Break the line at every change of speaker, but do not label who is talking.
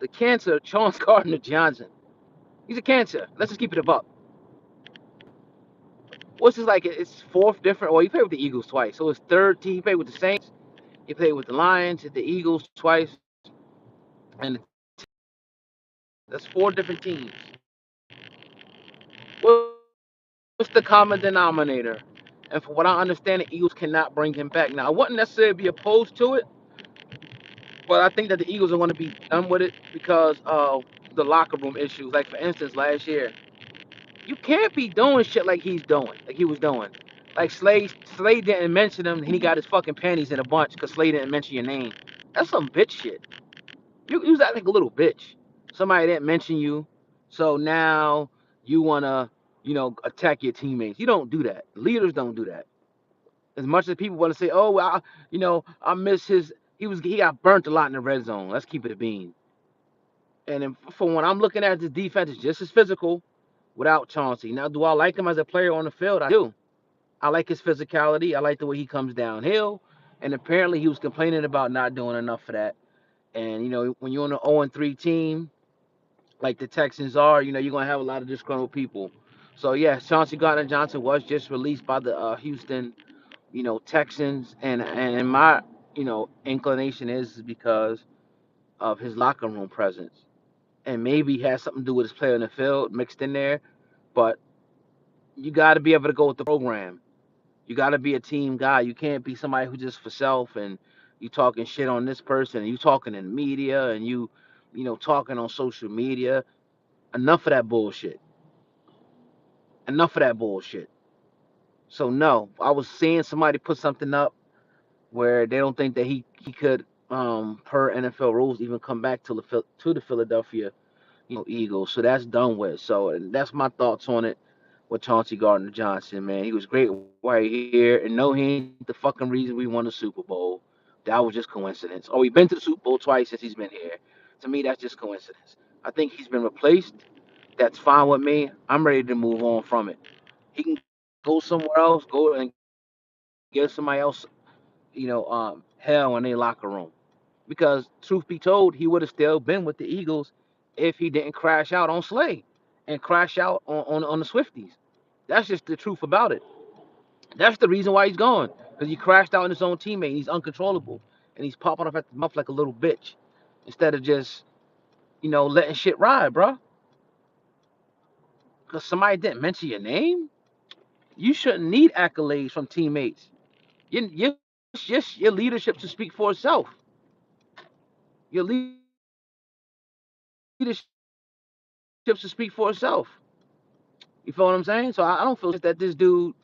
the cancer, CJ Gardner-Johnson. He's a cancer. Let's just keep it above. What's this like? It's fourth different. Well, he played with the Eagles twice, so it's third team. He played with the Saints. He played with the Lions, the Eagles twice, and that's four different teams. What's the common denominator? And from what I understand, the Eagles cannot bring him back. Now, I wouldn't necessarily be opposed to it, but I think that the Eagles are going to be done with it because of the locker room issues. Like, for instance, last year, you can't be doing shit like he was doing. Like, Slade didn't mention him, and he got his fucking panties in a bunch because Slade didn't mention your name. That's some bitch shit. You was acting like a little bitch. Somebody didn't mention you, so now you wanna, attack your teammates. You don't do that. Leaders don't do that. As much as people want to say, oh, well, I miss his. He got burnt a lot in the red zone. Let's keep it a bean. And then from when I'm looking at this defense, it's just as physical without Chauncey. Now, do I like him as a player on the field? I do. I like his physicality. I like the way he comes downhill. And apparently, he was complaining about not doing enough for that. And when you're on an 0-3 team, like the Texans are, you're gonna have a lot of disgruntled people. So yeah, Chauncey Gardner-Johnson was just released by the Houston, Texans, and my, inclination is because of his locker room presence, and maybe he has something to do with his play on the field mixed in there. But you got to be able to go with the program. You got to be a team guy. You can't be somebody who just for self and you talking shit on this person and you talking in media and talking on social media. Enough of that bullshit. Enough of that bullshit. So no, I was seeing somebody put something up where they don't think that he could, per NFL rules, even come back to the Philadelphia, Eagles. So that's done with. So and that's my thoughts on it with Chauncey Gardner Johnson. Man, he was great right here, and no, he ain't the fucking reason we won the Super Bowl. That was just coincidence. Oh, we've been to the Super Bowl twice since he's been here. To me, that's just coincidence. I think he's been replaced. That's fine with me. I'm ready to move on from it. He can go somewhere else, go and give somebody else, hell in their locker room. Because truth be told, he would have still been with the Eagles if he didn't crash out on Slay and crash out on the Swifties. That's just the truth about it. That's the reason why he's gone. Because he crashed out on his own teammate. He's uncontrollable. And he's popping off at the mouth like a little bitch. Instead of just, letting shit ride, bro. Because somebody didn't mention your name? You shouldn't need accolades from teammates. Your leadership to speak for itself. Your leadership to speak for itself. You feel what I'm saying? So I don't feel that this dude